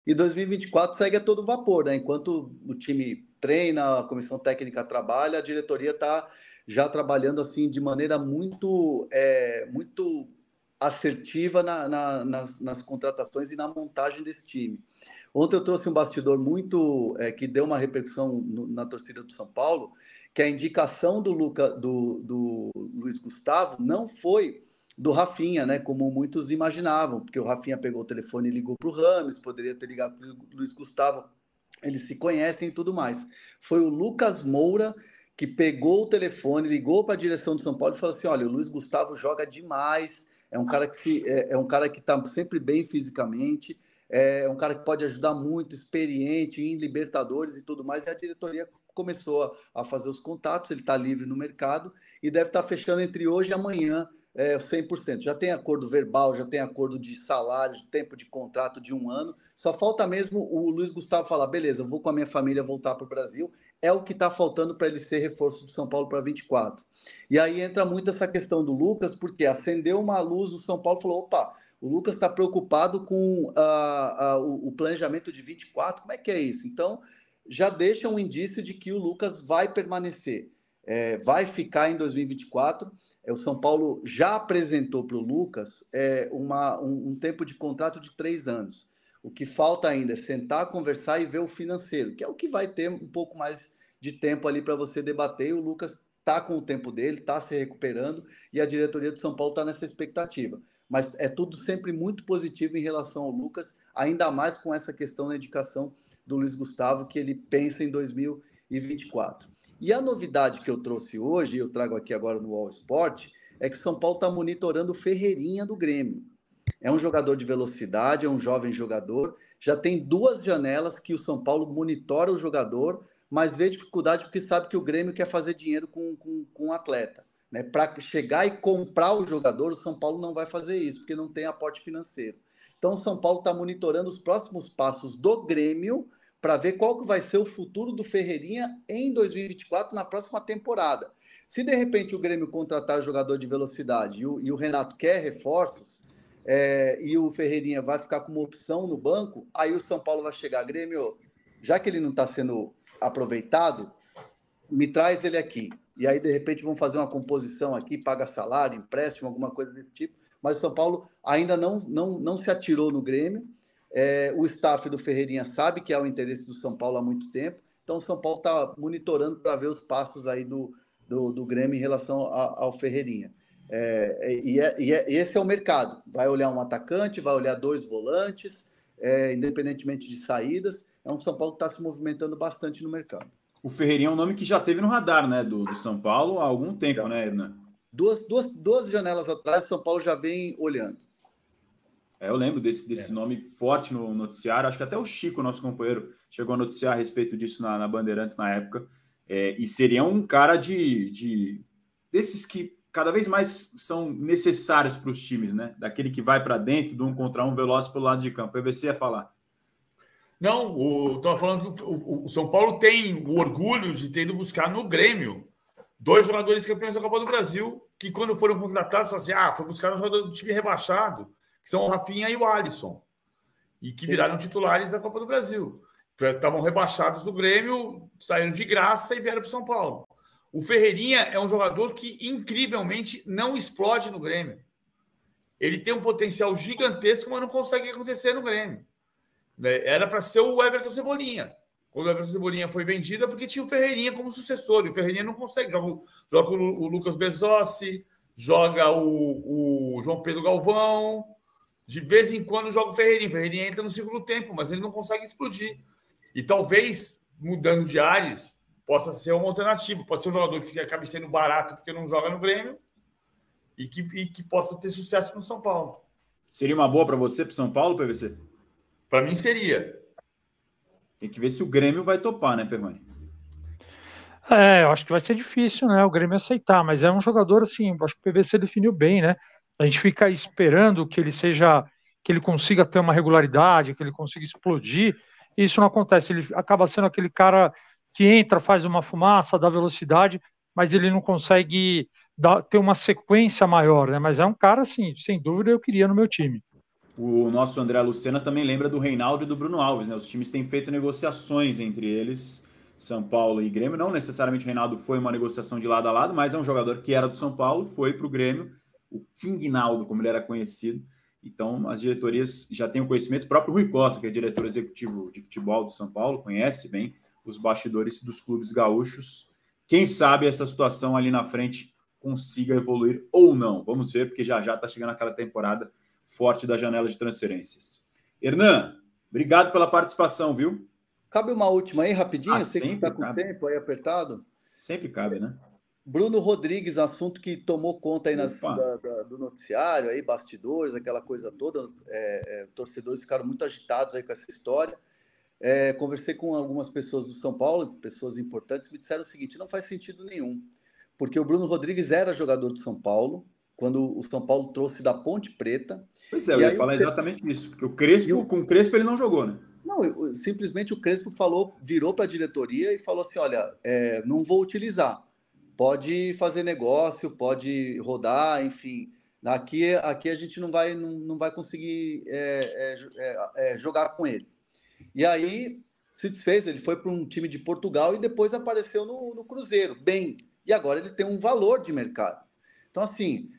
E 2024 segue a todo vapor, né? Enquanto o time treina, a comissão técnica trabalha, a diretoria está já trabalhando assim de maneira muito assertiva nas contratações e na montagem desse time. Ontem eu trouxe um bastidor que deu uma repercussão na torcida do São Paulo, que a indicação do Luiz Gustavo não foi do Rafinha, né? Como muitos imaginavam, porque o Rafinha pegou o telefone e ligou para o Rames, poderia ter ligado para o Luiz Gustavo, eles se conhecem e tudo mais. Foi o Lucas Moura que pegou o telefone, ligou para a direção do São Paulo e falou assim: olha, o Luiz Gustavo joga demais, é um cara que está sempre bem fisicamente, é um cara que pode ajudar muito, experiente em Libertadores e tudo mais, e a diretoria começou a fazer os contatos, ele está livre no mercado e deve estar fechando entre hoje e amanhã 100%. Já tem acordo verbal, já tem acordo de salário, de tempo de contrato de 1 ano. Só falta mesmo o Luiz Gustavo falar: beleza, eu vou com a minha família voltar para o Brasil. É o que está faltando para ele ser reforço do São Paulo para 24. E aí entra muito essa questão do Lucas, porque acendeu uma luz no São Paulo e falou: opa, o Lucas está preocupado com o planejamento de 24. Como é que é isso? Então, já deixa um indício de que o Lucas vai permanecer, vai ficar em 2024. O São Paulo já apresentou para o Lucas um tempo de contrato de 3 anos. O que falta ainda é sentar, conversar e ver o financeiro, que é o que vai ter um pouco mais de tempo ali para você debater. E o Lucas está com o tempo dele, está se recuperando e a diretoria do São Paulo está nessa expectativa. Mas é tudo sempre muito positivo em relação ao Lucas, ainda mais com essa questão da indicação do Luiz Gustavo, que ele pensa em 2024. E a novidade que eu trouxe hoje, eu trago aqui agora no All Sport, é que o São Paulo está monitorando o Ferreirinha do Grêmio. É um jogador de velocidade, é um jovem jogador. Já tem 2 janelas que o São Paulo monitora o jogador, mas vê dificuldade porque sabe que o Grêmio quer fazer dinheiro com o atleta. Né? Para chegar e comprar o jogador, o São Paulo não vai fazer isso, porque não tem aporte financeiro. Então, o São Paulo está monitorando os próximos passos do Grêmio para ver qual que vai ser o futuro do Ferreirinha em 2024, na próxima temporada. Se de repente o Grêmio contratar jogador de velocidade e o Renato quer reforços, e o Ferreirinha vai ficar como opção no banco, aí o São Paulo vai chegar: Grêmio, já que ele não está sendo aproveitado, me traz ele aqui. E aí, de repente, vão fazer uma composição aqui, paga salário, empréstimo, alguma coisa desse tipo. Mas o São Paulo ainda não se atirou no Grêmio. O staff do Ferreirinha sabe que é o interesse do São Paulo há muito tempo. Então, o São Paulo está monitorando para ver os passos aí do Grêmio em relação ao Ferreirinha. Esse é o mercado. Vai olhar um atacante, vai olhar 2 volantes, independentemente de saídas. É um São Paulo que está se movimentando bastante no mercado. O Ferreirinha é um nome que já teve no radar, né, do São Paulo há algum tempo, né, Hernan? Duas janelas atrás, o São Paulo já vem olhando. Eu lembro desse nome forte no noticiário. Acho que até o Chico, nosso companheiro, chegou a noticiar a respeito disso na Bandeirantes na época. E seria um cara desses que cada vez mais são necessários para os times, né? Daquele que vai para dentro, do 1 contra 1, veloz pelo lado de campo. O PVC ia falar. Não, estava falando que o São Paulo tem o orgulho de ter ido buscar no Grêmio 2 jogadores campeões da Copa do Brasil, que quando foram contratados, falaram assim: foi buscar um jogador do time rebaixado, que são o Rafinha e o Alisson, e que viraram titulares da Copa do Brasil. Estavam rebaixados do Grêmio, saíram de graça e vieram para o São Paulo. O Ferreirinha é um jogador que, incrivelmente, não explode no Grêmio. Ele tem um potencial gigantesco, mas não consegue acontecer no Grêmio. Era para ser o Everton Cebolinha. Quando o Everton Cebolinha foi vendido, é porque tinha o Ferreirinha como sucessor. E o Ferreirinha não consegue. Joga o Lucas Bezossi, joga o João Pedro Galvão. De vez em quando joga o Ferreirinha. O Ferreirinha entra no segundo tempo, mas ele não consegue explodir. E talvez, mudando de ares, possa ser uma alternativa. Pode ser um jogador que acabe sendo barato porque não joga no Grêmio e que possa ter sucesso no São Paulo. Seria uma boa para você, para o São Paulo, PVC? Para mim seria. Tem que ver se o Grêmio vai topar, né, Perrone? Eu acho que vai ser difícil, né, o Grêmio aceitar, mas é um jogador, assim, acho que o PVC definiu bem, né? A gente fica esperando que ele consiga ter uma regularidade, que ele consiga explodir, e isso não acontece. Ele acaba sendo aquele cara que entra, faz uma fumaça, dá velocidade, mas ele não consegue ter uma sequência maior, né? Mas é um cara, assim, sem dúvida, eu queria no meu time. O nosso André Lucena também lembra do Reinaldo e do Bruno Alves, né? Os times têm feito negociações entre eles, São Paulo e Grêmio. Não necessariamente o Reinaldo foi uma negociação de lado a lado, mas é um jogador que era do São Paulo, foi para o Grêmio, o King Naldo, como ele era conhecido. Então, as diretorias já têm o conhecimento. O próprio Rui Costa, que é diretor executivo de futebol do São Paulo, conhece bem os bastidores dos clubes gaúchos. Quem sabe essa situação ali na frente consiga evoluir ou não. Vamos ver, porque já está chegando aquela temporada forte da janela de transferências. Hernan, obrigado pela participação, viu? Cabe uma última aí, rapidinho? Você que está com o cabe. tempo aí apertado. Sempre cabe, né? Bruno Rodrigues, assunto que tomou conta aí do noticiário, aí, bastidores, aquela coisa toda. Torcedores ficaram muito agitados aí com essa história. Conversei com algumas pessoas do São Paulo, pessoas importantes, me disseram o seguinte: não faz sentido nenhum, porque o Bruno Rodrigues era jogador do São Paulo, quando o São Paulo trouxe da Ponte Preta. Pois é, eu ia falar exatamente isso, porque o Crespo, com o Crespo ele não jogou, né? Não, simplesmente o Crespo virou para a diretoria e falou assim: olha, não vou utilizar, pode fazer negócio, pode rodar, enfim, aqui a gente não vai conseguir jogar com ele. E aí se desfez, ele foi para um time de Portugal e depois apareceu no Cruzeiro, bem, e agora ele tem um valor de mercado. Então, assim,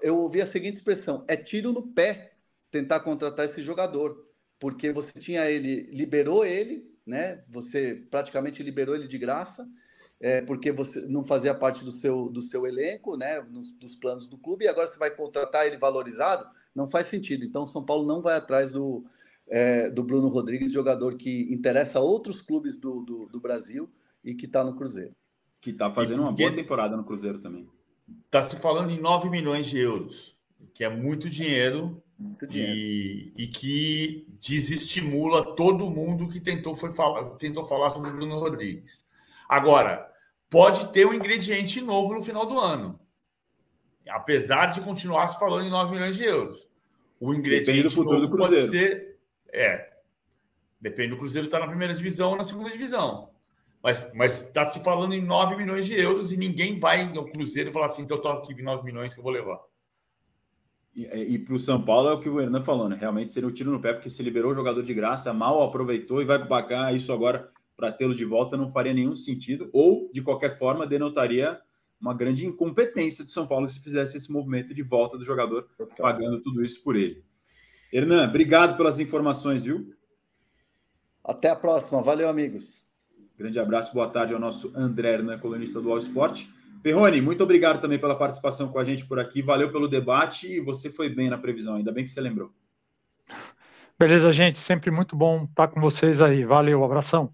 eu ouvi a seguinte expressão: é tiro no pé tentar contratar esse jogador, porque você liberou ele, né? Você praticamente liberou ele de graça, porque você não fazia parte do seu elenco, né? Dos planos do clube, e agora você vai contratar ele valorizado, não faz sentido. Então, o São Paulo não vai atrás do Bruno Rodrigues, jogador que interessa a outros clubes do Brasil e que está no Cruzeiro. Que está fazendo uma boa temporada no Cruzeiro também. Está se falando em 9 milhões de euros, que é muito dinheiro. E que desestimula todo mundo que tentou falar sobre o Bruno Rodrigues. Agora, pode ter um ingrediente novo no final do ano, apesar de continuar se falando em 9 milhões de euros. O ingrediente do futuro novo do Cruzeiro. pode ser... Depende do Cruzeiro estar na primeira divisão ou na segunda divisão. Mas está se falando em 9 milhões de euros e ninguém vai no Cruzeiro e falar assim: então eu estou aqui 9 milhões que eu vou levar. E para o São Paulo é o que o Hernan falou, né? Realmente seria um tiro no pé, porque se liberou o jogador de graça, mal aproveitou e vai pagar isso agora para tê-lo de volta, não faria nenhum sentido, ou, de qualquer forma, denotaria uma grande incompetência do São Paulo se fizesse esse movimento de volta do jogador, pagando tudo isso por ele. Hernan, obrigado pelas informações, viu? Até a próxima. Valeu, amigos. Grande abraço, boa tarde ao nosso André Hernan, colunista do All Sport. Perrone, muito obrigado também pela participação com a gente por aqui. Valeu pelo debate e você foi bem na previsão. Ainda bem que você lembrou. Beleza, gente. Sempre muito bom estar com vocês aí. Valeu, abração.